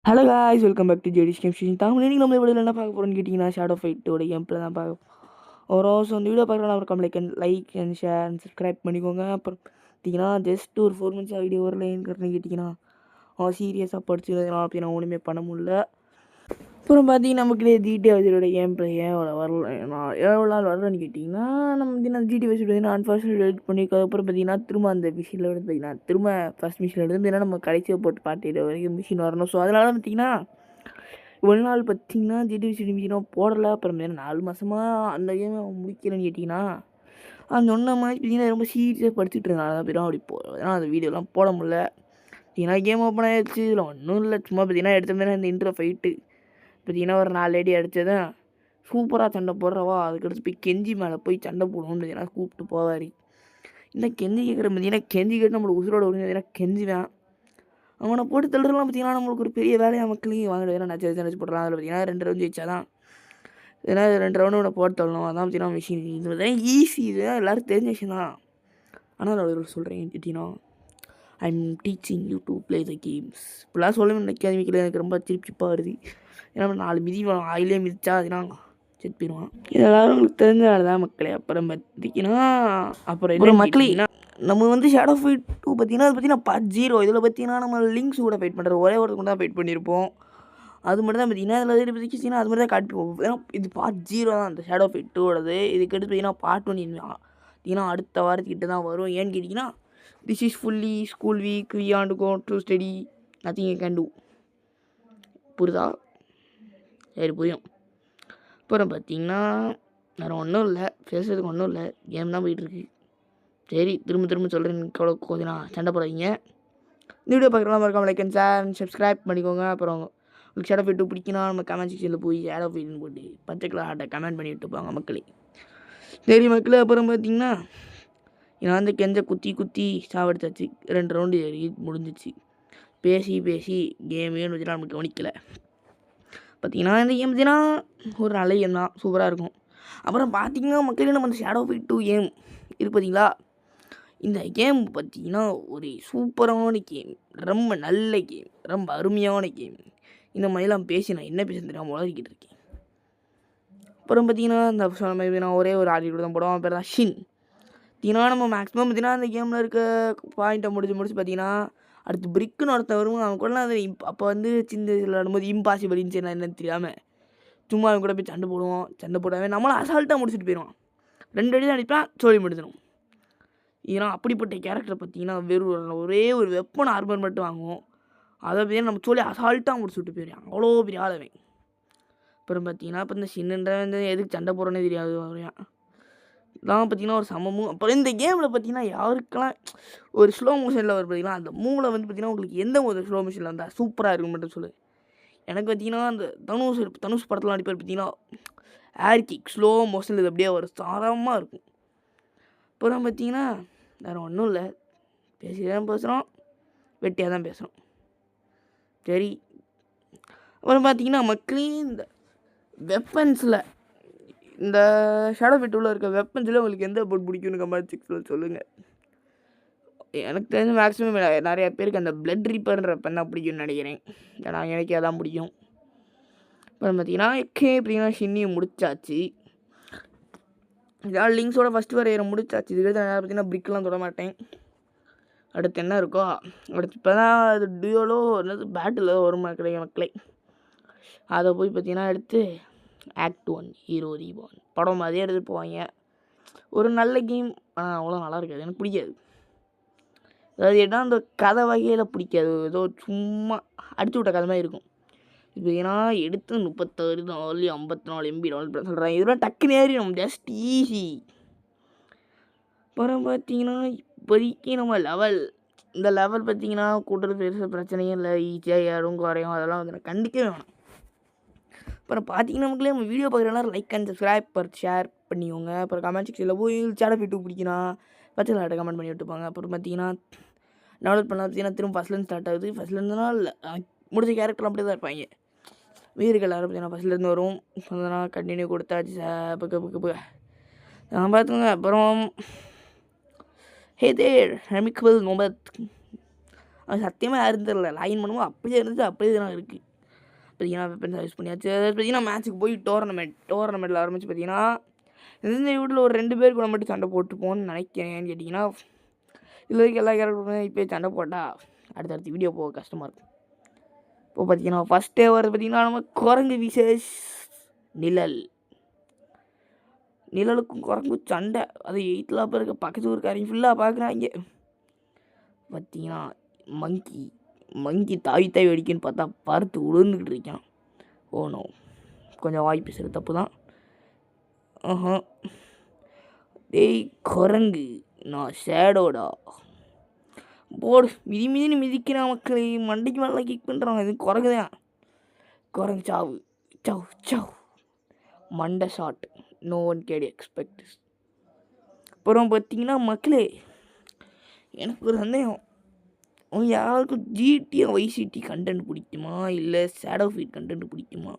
Hello guys, welcome back to JDS game station Tamil. நீங்கள் நம்ம வீடியோவில் என்ன பார்க்க போகிறோன்னு கேட்டிங்கன்னா, ஷேடோ ஃபைட்டோட கேம் பிளே தான் பார்க்க போகிறோம். ஸோ அந்த வீடியோ பார்க்கலாம் அப்புறம் like and share and subscribe பண்ணிக்கோங்க. அப்புறம் பார்த்தீங்கன்னா ஜஸ்ட் ஒரு 4 மினிட்ஸ் வீடியோ வரலன்னு கேட்டிங்கன்னா சீரியஸாக படிச்சுக்கிறதுனால அப்படின்னா ஒன்றுமே பண்ண முடியல. அப்புறம் பார்த்தீங்கன்னா நமக்கு ஜிடி வயசோட கேம் பிளே எவ்வளோ நாள் வரலன்னு கேட்டிங்கன்னா, நம்ம பார்த்தீங்கன்னா ஜிடி வயசோட அன்ஃபார்ச்சுனேட் எடிட் பண்ணியிருக்கோம். அப்புறம் பார்த்தீங்கன்னா திரும்ப அந்த மிஷினில் வந்து பார்த்தீங்கன்னா திரும்ப ஃபஸ்ட் மிஷினில் இருந்து பார்த்தீங்கன்னா நம்ம கடைசியாக போட்டு பாட்டு வரைக்கும் மிஷின் வரணும். ஸோ அதனால பார்த்தீங்கன்னா ஒரு நாள் பார்த்தீங்கன்னா ஜிடி வயசோட மிஷினாக போடலை. அப்புறம் பார்த்தீங்கன்னா 4 மாதமாக அந்த கேமை முடிக்கிறேன்னு கேட்டிங்கன்னா அந்த ஒன்றை மாதிரி பார்த்தீங்கன்னா ரொம்ப சீரியஸாக படிச்சுட்டு இருந்தாங்க. அதான் அப்படி அதனால் அந்த வீடியோலாம் போட முடியல. ஏன்னா கேம் ஓப்பன் ஆகிடுச்சு. இதில் ஒன்றும் இல்லை, சும்மா பார்த்தீங்கன்னா எடுத்த இந்த இன்ட்ரோ ஃபைட்டு பார்த்தீங்கன்னா ஒரு 4 அடி அடித்ததான் சூப்பராக சண்டை போடுறவா. அதுக்கடுத்து போய் கெஞ்சி மேலே போய் சண்டை போடணும்னு பார்த்தீங்கன்னா கூப்பிட்டு போவார். இந்த கெஞ்சி கேட்குற பார்த்தீங்கன்னா கெஞ்சி கேட்டு நம்மளுக்கு உசுரோட விடுங்க பார்த்தீங்கன்னா கெஞ்சுவேன். அவனை போட்டு தள்ளுறதுலாம் பார்த்தீங்கன்னா நம்மளுக்கு ஒரு பெரிய வேலையாக மக்களையும் வாங்கிட்டு வேணா நச்சு போடுறான். அதில் பார்த்தீங்கன்னா 2 ரவுண்ட் ஜெயிச்சாதான், ஏன்னா 2 ரவுண்டு உன்னை போட்டு தள்ளணும். அதான் பார்த்தீங்கன்னா மிஷின் இது பார்த்தீங்கன்னா ஈஸி. இதுதான் எல்லோரும் தெரிஞ்ச விஷயம் தான். ஆனால் நான் சொல்கிறேன் கேட்டிங்கன்னா, I'm teaching you to play the games. இப்படிலாம் சொல்ல நினைக்காதீங்க, எனக்கு ரொம்ப சிரிப்பாக வருது. ஏன்னா 4 மிதி ஆயிலே மிதிச்சா அதுனா செத்து போயிடுவான். இது எல்லாரும் உங்களுக்கு தெரிஞ்ச தான் மக்களே. அப்புறம் பார்த்தீங்கன்னா அப்புறம் மக்களே நம்ம வந்து ஷேடோ ஃபைட் 2 பார்த்தீங்கன்னா அது பார்த்தீங்கன்னா பார்ட் 0. இதில் பார்த்தீங்கன்னா நம்ம லிங்க்ஸ் கூட ஃபைட் பண்ணுறது ஒரே ஒருத்தர் தான் ஃபைட் பண்ணியிருப்போம். அது மட்டும் தான் பார்த்தீங்கன்னா இதில் பார்த்தீங்கன்னா அது மாதிரி தான் காட்டிப்போம். ஏன்னா இது பார்ட் 0 தான் அந்த ஷேடோ ஃபைட் 2ஓடது. இதுக்கு எடுத்து பார்த்தீங்கன்னா பார்ட் 1 பார்த்தீங்கன்னா அடுத்த வாரத்துக்கிட்ட தான் வரும். ஏன்னு கேட்டிங்கன்னா this is fully school week, we want to go to study, nothing you can do. புரியுதா? சரி புரியும். அப்புறம் பார்த்தீங்கன்னா வேறு ஒன்றும் இல்லை, பேசுறதுக்கு ஒன்றும் இல்லை, கேம் தான் போயிட்டுருக்கு. சரி திரும்ப சொல்கிறேன், கொஞ்சம் சண்டை போடாதீங்க. இந்த வீடியோ பார்க்கலாம் மறக்காம like and share and subscribe பண்ணிக்கோங்க. அப்புறம் உங்களுக்கு ஷேடோ ஃபைட் பிடிக்குன்னா நம்ம கமெண்ட் செக்ஷனில் போய் ஷேடோ ஃபைட்னு போட்டு பச்சை கலர் ஆட்டை கமெண்ட் பண்ணி விட்டுப்பாங்க மக்களே. சரி மக்களே, அப்புறம் பார்த்தீங்கன்னா நான் வந்து கெஞ்ச குத்தி சாவடிச்சாச்சு. 2 ரவுண்டு முடிஞ்சிச்சு. பேசி கேமையும் வச்சுனா நமக்கு கவனிக்கலை. பார்த்தீங்கன்னா இந்த கேம் பார்த்தீங்கன்னா ஒரு நல்ல கேம் தான், சூப்பராக இருக்கும். அப்புறம் பார்த்தீங்கன்னா மக்களே நம்ம அந்த ஷேடோ ஃபைட் 2 கேம் இருக்குது பார்த்தீங்களா. இந்த கேம் பார்த்தீங்கன்னா ஒரு சூப்பரான கேம், ரொம்ப நல்ல கேம், ரொம்ப அருமையான கேம். இந்த மாதிரிலாம் பேசி நான் என்ன பேச தெரியாமல் உளறிக்கிட்டு இருக்கேன். அப்புறம் பார்த்தீங்கன்னா இந்த சொன்ன மாதிரி நான் ஒரே ஒரு ஆடியோ தான் போடுவோம், பேர் தான் ஷின். பார்த்தீங்கன்னா நம்ம மேக்ஸிமம் பார்த்தீங்கன்னா அந்த கேமில் இருக்க பாயிண்ட்டை முடிச்சு பார்த்தீங்கன்னா அடுத்து பிரிக்குன்னு ஒருத்தன் வருவோம். அவன் கூட அது அப்போ வந்து சின்ன விளையாடும்போது இம்பாசிபிள்னு சரி நான் என்னன்னு தெரியாமல் சும்மா அவன் கூட போய் சண்டை போடுவோம். சண்டை போடாவே நம்மளும் அசால்ட்டாக முடிச்சுட்டு போயிடுவான். 2 அடி தான் அடிப்பான், சொல்லி முடிச்சிடும். ஏன்னா அப்படிப்பட்ட கேரக்டரை பார்த்தீங்கன்னா வெறும் ஒரே ஒரு வெப்பன் ஆர்மர் மட்டும் வாங்குவோம். அதை பார்த்தீங்கன்னா நம்ம சொல்லி அசால்ட்டாக முடிச்சுட்டு போயிடுவான். அவ்வளோ பெரிய ஆளவன். அப்புறம் பார்த்தீங்கன்னா இப்போ இந்த சின்னன்ற வந்து எதுக்கு சண்டை போடுறோன்னே தெரியாது வரையான். இதெல்லாம் பார்த்தீங்கன்னா ஒரு சமமும். அப்புறம் இந்த கேமில் பார்த்தீங்கன்னா யாருக்கெல்லாம் ஒரு ஸ்லோ மோஷனில் வரும் பார்த்தீங்கன்னா அந்த மூளை வந்து பார்த்தீங்கன்னா உங்களுக்கு எந்த ஒரு ஸ்லோ மோஷனில் வந்தால் சூப்பராக இருக்கும் மட்டும் சொல்லு. எனக்கு பார்த்தீங்கன்னா அந்த தனுஷ் படத்தில் நடிப்பார் பார்த்தீங்கன்னா ஏர் கிக் ஸ்லோ மோஷனில் இது அப்படியே ஒரு சாரமாக இருக்கும். அப்புறம் பார்த்தீங்கன்னா வேறு ஒன்றும் இல்லை, பேசி தான் பேசுகிறோம், வெட்டியாக தான் பேசுகிறோம். சரி அப்புறம் பார்த்தீங்கன்னா மக்களே இந்த வெப்பன்ஸில் இந்த ஷேடோ ஃபைட் 2ல இருக்க வெப்பன்ஸில் உங்களுக்கு எந்த வெப்பன் பிடிக்கும்னு கமெண்ட் செக்ஷனில் சொல்லுங்கள். எனக்கு தெரிஞ்ச மேக்ஸிமம் நிறைய பேருக்கு அந்த பிளட் ரீப்பர்ன்ற வெப்பன் தான் பிடிக்கும்னு நினைக்கிறேன். ஏன்னா எனக்கு அதான் பிடிக்கும். அப்புறம் பார்த்தீங்கன்னா பார்த்தீங்கன்னா ஷின்னியை முடிச்சாச்சு. இதான் லிங்க்ஸோட ஃபஸ்ட்டு வரையிற முடிச்சாச்சு. இதுக்கு பார்த்தீங்கன்னா பிரிக்கெலாம் தொட மாட்டேன். அடுத்து என்ன இருக்கோ அடுத்து இப்போ தான் அது டியோலோ என்னது பேட்டில் வரும் மக்களே. அதை போய் பார்த்தீங்கன்னா எடுத்து ஆக்ட் 1 ஹீரோ ரீபார்ன் படம் மாதிரியே எடுத்துகிட்டு போவாங்க. ஒரு நல்ல கேம், அவ்வளோ நல்லா இருக்காது, எனக்கு பிடிக்காது. அதாவது ஏன்னா அந்த கதை வகையில் பிடிக்காது, ஏதோ சும்மா அடிச்சு விட்ட கதை மாதிரி இருக்கும். இப்போ ஏன்னா எடுத்து 36 நாள் 54 MB டவுன்லோட் பண்ண சொல்கிறாங்க. இதெல்லாம் டக்குன்னு ஏறிடும், ஜஸ்ட் ஈஸி. அப்புறம் பார்த்தீங்கன்னா இப்போதைக்கு நம்ம இந்த லெவல் பார்த்தீங்கன்னா கூட்டுறது பெருசாக பிரச்சனையும் இல்லை, ஈஸியாக ஏறும் குறையும், அதெல்லாம் வந்து நான் கண்டிக்கவே வேணாம். அப்புறம் பார்த்தீங்கன்னா நமக்குள்ளே நம்ம வீடியோ பார்க்குறதுனால லைக் அண்ட் சப்ஸ்கிரைப் ஷேர் பண்ணிக்கோங்க. அப்புறம் கமெண்ட் செக்ஷனில் போய் ஷேடோ ஃபைட் 2 பிடிக்கணும் பச்சை லாட்டை கமெண்ட் பண்ணி விட்டுப்பாங்க. அப்புறம் பார்த்தீங்கன்னா டவுன்லோட் பண்ணலாம் பார்த்தீங்கன்னா திரும்ப ஃபஸ்ட்லேருந்து ஸ்டார்ட் ஆகுது. ஃபஸ்ட்லேருந்துனா இல்லை முடிச்ச கேரக்டர்லாம் அப்படியே தான் இருப்பாங்க. வீருக்கு எல்லாரும் பார்த்தீங்கன்னா ஃபஸ்ட்லேருந்து வரும். அதனால் கண்டினியூ கொடுத்தாச்சு பக்க நான் பார்த்துக்கோங்க. அப்புறம் ஹே தேர் ரெமிக்கபிள் நோபத், அது சத்தியமாக யாரும் தெரில, லாகின் பண்ணும்போது அப்படியே இருந்துச்சு, அப்படியே தான் இருக்குது. பார்த்தீங்கன்னா வெப்பன்ஸ் யூஸ் பண்ணியாச்சு. அதாவது பார்த்தீங்கன்னா மேட்ச்சுக்கு போய் டோர்னமெண்ட்டில் ஆரம்பிச்சு பார்த்தீங்கன்னா இந்த வீட்டில் ஒரு 2 பேர் கூட மட்டும் சண்டை போட்டுப்போன்னு நினைக்கிறேன். ஏன்னு கேட்டிங்கன்னா இதில் இருக்க எல்லா கேரக்டருமே இப்போ சண்டை போட்டால் அடுத்தடுத்து வீடியோ போக கஷ்டமாக இருக்கும். இப்போ பார்த்தீங்கன்னா ஃபஸ்ட்டே வரது பார்த்தீங்கன்னா நம்ம குரங்கு விசேஷ் நிழலுக்கும் குரங்கும் சண்டை. அது 8th இருக்க பக்கத்து ஊருக்காரையும் ஃபுல்லாக பார்க்குறாங்க. பார்த்தீங்கன்னா மங்கி தாவி வெடிக்குன்னு பார்த்தா பருத்து உளுந்துக்கிட்டு இருக்கான். ஓனோ கொஞ்சம் வாய் பேசுகிற தப்பு தான். டேய் குரங்கு நான் ஷேடோடா போடு மிதின்னு மிதிக்கிறான் மக்களே. மண்டைக்கு மேலே கிக் பண்ணுறான். இது குரங்கு தான். குரங்கு சாவு சவ் மண்டை shot. No one can't expect. அப்புறம் பார்த்தீங்கன்னா மக்களே எனக்கு ஒரு சந்தேகம். அவங்க யாருக்கும் ஜிடி வைசிடி கண்டென்ட் பிடிக்குமா இல்லை ஷேடோ ஃபீட் கண்டென்ட் பிடிக்குமா?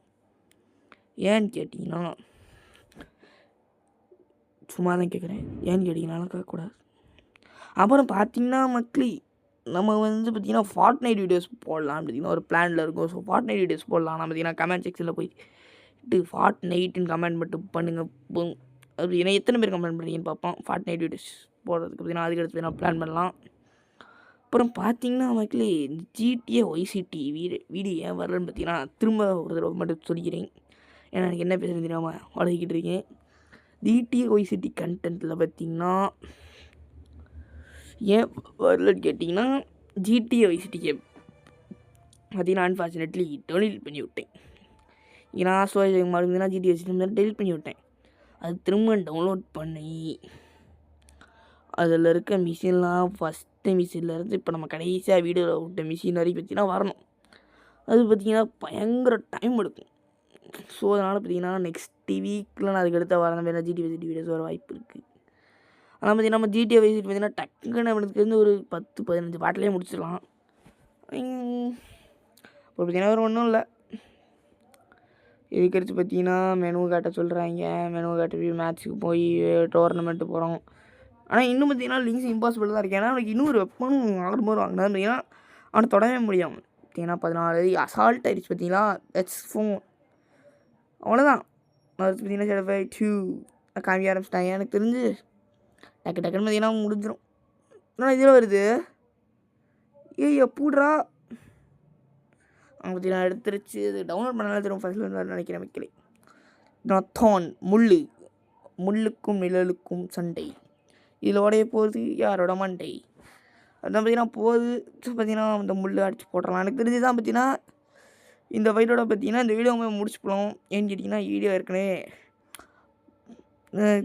ஏன்னு கேட்டிங்கன்னா சும்மா தான் கேட்குறேன். ஏன்னு கேட்டிங்கனாலும் கேட்கக்கூடாது. அப்புறம் பார்த்தீங்கன்னா மக்களே நம்ம பார்த்திங்கன்னா ஃபார்ட்நைட் வீடியோஸ் போடலாம் பார்த்திங்கன்னா ஒரு பிளானில் இருக்கும். ஸோ ஃபார்ட்நைட் வீடியோஸ் போடலாம். நான் பார்த்திங்கன்னா கமெண்ட் செக்ஷனில் போயிட்டு ஃபார்ட்நைட்டுன்னு கமெண்ட் மட்டும் பண்ணுங்கள். அது ஏன்னா எத்தனை பேர் கமெண்ட் பண்ணுறீங்கன்னு பார்ப்போம். ஃபார்ட்நைட் வீடியோஸ் போடுறதுக்கு பார்த்திங்கன்னா அதுக்கடுத்து நான் பிளான் பண்ணலாம். அப்புறம் பார்த்தீங்கன்னா மக்களே ஜிடிஏ ஒய்சிடி வீடியோ ஏன் வரலன்னு பார்த்தீங்கன்னா திரும்ப ஒரு தடவை மட்டும் சொல்லிக்கிறேன். ஏன்னா எனக்கு என்ன பேசுகிறது தெரியாமல் வளர்க்கிட்டு இருக்கேன். ஜிடிஏ ஒய்சிடி கண்டென்ட்டில் பார்த்தீங்கன்னா ஏன் வரலன்னு கேட்டிங்கன்னா ஜிடிஏ ஒய்சிடி கேம் பார்த்தீங்கன்னா அன்ஃபார்ச்சுனேட்லி டெலிட் பண்ணி விட்டேன். ஏன்னா சோஜகமாக இருந்ததுன்னா ஜிடிஏ ஒய்சிடி டெலிட் பண்ணி விட்டேன். அது திரும்ப டவுன்லோட் பண்ணி அதில் இருக்க மிஷின்லாம் ஃபஸ்ட்டு மிஷின்லேருந்து இப்போ நம்ம கடைசியாக வீடியோவில் விட்ட மிஷின் வரைக்கும் பார்த்திங்கன்னா வரணும். அது பார்த்திங்கன்னா பயங்கர டைம் எடுக்கும். ஸோ அதனால் பார்த்திங்கன்னா நெக்ஸ்ட் வீக்கில் நான் அதுக்கடுத்து வர வேறு ஜிடிஏ வைசிடி வீடியோஸ் வர வாய்ப்பு இருக்குது. ஆனால் பார்த்திங்கன்னா நம்ம ஜிடிஏ வைசிடி பார்த்திங்கன்னா டக்குன்னு நம்மளுக்கு ஒரு 10-15 பாட்டிலே முடிச்சிடலாம். இப்போ பார்த்திங்கன்னா வேறு ஒன்றும் இல்லை. இதுக்கடுத்து பார்த்திங்கன்னா மெனு காட்ட சொல்கிறாங்க. மெனு காட்ட மேட்ச்சுக்கு போய் டோர்னமெண்ட்டு போகிறோம். ஆனால் இன்னும் பார்த்திங்கன்னா லிங்க்ஸ் இம்பாசிபிள் தான் இருக்குது. ஏன்னா அவனுக்கு இன்னும் ஒரு வெப்பனும் ஆடும்போது வாங்கினா பார்த்திங்கன்னா அவனை தொடவே முடியும். பார்த்திங்கன்னா 14 அசால்ட் ஆகிடுச்சு. பார்த்திங்கன்னா தட்ஸ் ஃபோன் அவ்வளோதான். அது பார்த்திங்கன்னா ஷேடோ 2 காமிக்க ஆரம்பிச்சிட்டாங்க. எனக்கு தெரிஞ்சு டக்குன்னு பார்த்திங்கன்னா முடிஞ்சிடும். ஆனால் இதில் வருது எப்பூட்ரா அவங்க பார்த்திங்கன்னா எடுத்துருச்சு. இது டவுன்லோட் பண்ணாலும் தெரியும் ஃபஸ்ட்டில் இருந்தாலும் நினைக்கிறேன். வைக்கலை நான் முள்ளுக்கும் நிழலுக்கும் சண்டை. இதில் உடைய போகுது யாரோட மண்டை. அதான் பார்த்திங்கன்னா போகுது. பார்த்திங்கன்னா இந்த முள் அடிச்சு போட்டுடலாம். எனக்கு தெரிஞ்சு தான் பார்த்திங்கன்னா இந்த ஃபைட்டோட பார்த்திங்கன்னா இந்த வீடியோவுமே முடிச்சுப்போம். ஏன்னு கேட்டிங்கன்னா வீடியோ ஏற்கனவே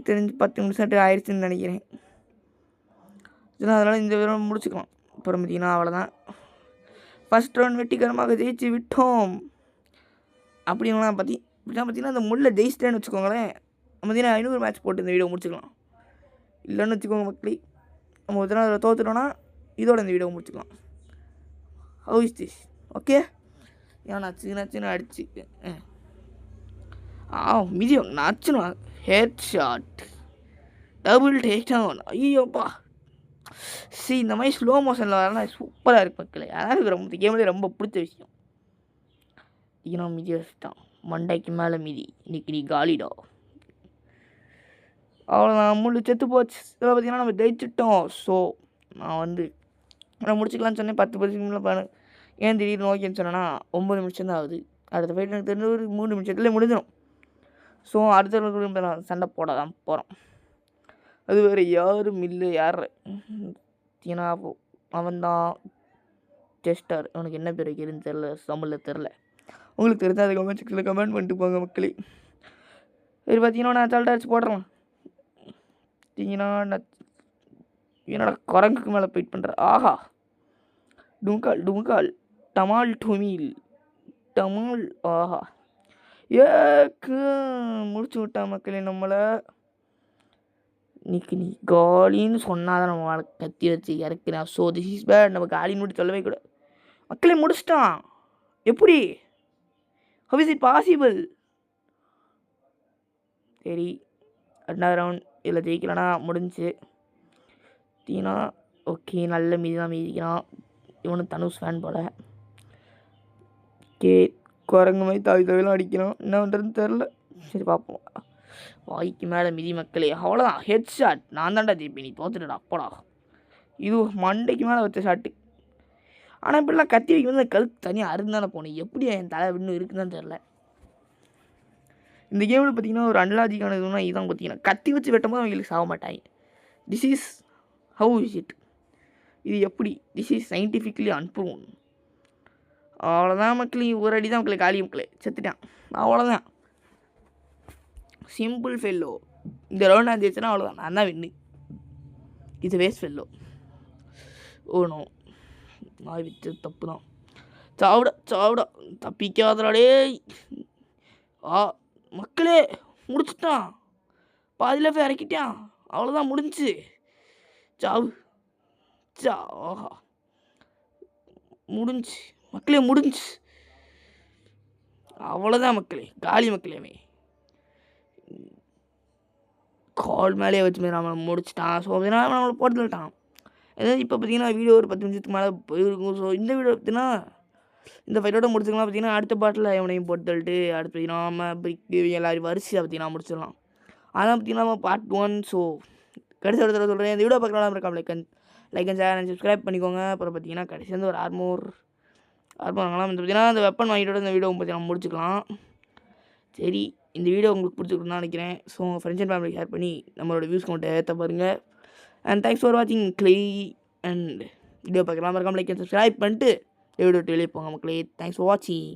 தெரிஞ்சு 10 நிமிஷம் ஆயிடுச்சுன்னு நினைக்கிறேன். அதனால் இந்த வீடியோ முடிச்சுக்கலாம். அப்புறம் பார்த்திங்கன்னா அவ்வளோதான். ஃபஸ்ட் ரவுண்ட் வெற்றிகரமாக ஜெயிச்சு விட்டோம். அப்படின்லாம் பார்த்திங்கன்னா அந்த முள்ளை ஜெயிச்சிட்டேன்னு வச்சுக்கோங்களேன். பார்த்திங்கன்னா 500 மேட்ச் போட்டு இந்த வீடியோ முடிச்சுக்கலாம். இல்லைன்னு வச்சுக்கோங்க மக்களே, நம்ம ஒரு நாள் தோற்றுட்டோன்னா இதோட இந்த வீடியோ முடிச்சுக்கலாம். How is this okay? ஏன் நச்சுன்னு அடிச்சு மிதியம் நச்சுனா head shot double take down. ஐயோப்பா இந்த மாதிரி ஸ்லோ மோஷனில் வரலாம் சூப்பராக இருக்குது மக்களே. அதான் எனக்கு ரொம்ப கேம்லேயே ரொம்ப பிடிச்ச விஷயம். மிதி வச்சுட்டான் மண்டைக்கு மேலே மிதி. இன்னைக்கு நீ காலிடா. அவ்வளோதான் முள்ளு செத்து போச்சு. இதில் பார்த்திங்கன்னா நம்ம ஜெயிச்சிட்டோம். ஸோ நான் முடிச்சுக்கலான்னு சொன்னேன். 10 நிமிஷம் ஏன் திடீர்னு ஓகேன்னு சொன்னேன்னா 9 நிமிஷம் தான் ஆகுது. அடுத்த ஃபைட் எனக்கு தெரிஞ்ச ஒரு 3 நிமிஷத்துலேயே முடிஞ்சிடும். ஸோ அடுத்த நான் சண்டை போட தான் போகிறோம். அது வேறு யாரும் இல்லை. ஏன்னா அவன் தான் ஜெஸ்டர். அவனுக்கு என்ன பேர் வைக்கிறதுன்னு தெரில, தமிழில் தெரில. உங்களுக்கு தெரிஞ்சால் அதை கமெண்ட் செக்ஷனில் கமெண்ட் பண்ணிட்டு போங்க மக்களே. சரி பார்த்தீங்கன்னா நான் அசால்ட்டாக அடிச்சு போடுறேன். என்னோட குரங்குக்கு மேலே போயிட் பண்ணுறேன். ஆஹா டுமுக்கால் டமால் டுமில் டமால். ஆஹா முடிச்சு விட்டா மக்களே நம்மளை. இன்னைக்கு நீ காலின்னு சொன்னாதான் நம்ம கத்தி வச்சு இறக்குறேன். So this is bad. நம்ம காலின்னு மட்டும் சொல்லவே கூட மக்களே முடிச்சிட்டான். எப்படி? How is it possible? சரி 2வது ரவுண்ட் இதில் ஜெயிக்கலனா முடிஞ்சு. தீனா ஓகே நல்ல மீதி தான் மீதிக்கிறான். இவனு தனுஷ் ஃபேன் போல். ஓகே குரங்கு மாதிரி தாவி தாவிலாம் அடிக்கிறான். என்ன பண்ணுறதுன்னு தெரில. சரி பார்ப்போம். வாய்க்கு மேலே மிதி மக்களே. அவ்வளோதான், ஹெட் ஷாட். நான் தான்டா ஜெயிப்பேன், நீ தோத்துட்டடா அப்படா. இது மண்டைக்கு மேலே வச்ச ஷாட்டு. ஆனால் இப்படிலாம் கத்தி வைக்கும்போது கழுத்து தனியாக அருந்தானே போனேன். எப்படி என் தலை இன்னும் இருக்குன்னு தெரில. இந்த கேமில் பார்த்தீங்கன்னா ஒரு அன்லாஜிக்கான இதுனா இதுதான். பார்த்தீங்கன்னா கத்தி வச்சு வெட்டும்போது அவங்களுக்கு சாக மாட்டாங்க. This is how is it. இது எப்படி? This is scientifically அன்ப்ரூவன். அவ்வளோதான் மக்களே. ஒரு அடி தான் மக்களே, காலி மக்களே, செத்துட்டான். அவ்வளோதான், சிம்பிள் ஃபெல்லோ. இந்த ரவுண்ட் ஆச்சுன்னா அவ்வளோதான், நான் தான் வின்னு. இது வேஸ்ட் ஃபெல்லோ. ஓனோ, நான் வச்சு தப்பு தான். சாவிட சாவிட தப்பிக்காதடே. மக்களே முடிச்சுட்டான். பாதியில் போய் இறக்கிட்டான். அவ்வளோதான், முடிஞ்சு. சாவு ஆஹா, முடிஞ்சு மக்களே, முடிஞ்சு. அவ்வளோதான் மக்களே, காலி மக்களே. கால் மேலே வச்சு நம்மளை முடிச்சிட்டான். ஸோ அப்படின்னா நம்மளை போட்டு தள்ளிட்டான். ஏதாவது இப்போ பார்த்தீங்கன்னா வீடியோ ஒரு 10 நிமிஷத்துக்கு மேலே போயிருக்கும். ஸோ இந்த வீடியோ பார்த்தீங்கன்னா இந்த ஃபைட்டோட முடிச்சுக்கலாம். பார்த்தீங்கன்னா அடுத்த பாட்டில் எவனையும் போட்டு தள்ளிட்டு அடுத்து பார்த்தீங்கன்னா நம்ம பிரிக்கு எல்லாரும் வரிசையாக பார்த்தீங்கன்னா முடிச்சிடலாம். அதான் பார்த்தீங்கன்னா நம்ம பார்ட் 1. ஸோ கடைசி இடத்துல சொல்கிறேன், இந்த வீடியோ பார்க்கலாம் இருக்காம like and share and subscribe பண்ணிக்கோங்க. அப்புறம் பார்த்தீங்கன்னா கடைசி வந்து ஒரு ஆர்மோர் வாங்கலாம். இந்த பார்த்தீங்கன்னா அந்த வெப்பன் வாங்கிட்டு இந்த வீடியோ பார்த்தீங்கன்னா முடிச்சுக்கலாம். சரி, இந்த வீடியோ உங்களுக்கு பிடிச்சிருக்குன்னு நினைக்கிறேன். ஸோ உங்கள் ஃப்ரெண்ட்ஸ் அண்ட் ஃபேமிலி ஷேர் பண்ணி நம்மளோட வியூஸ் கவுண்ட்டை ஏற்ற பாருங்கள். அண்ட் தேங்க்ஸ் ஃபார் வாட்சிங் க்ளே. அண்ட் வீடியோ பார்க்கலாம் இருக்காம லைக் அண்ட் சப்ஸ்கிரைப் பண்ணிட்டு வீடியோ வெளியே போங்க மக்களே. தேங்க்ஸ் ஃபார் வாட்சிங்.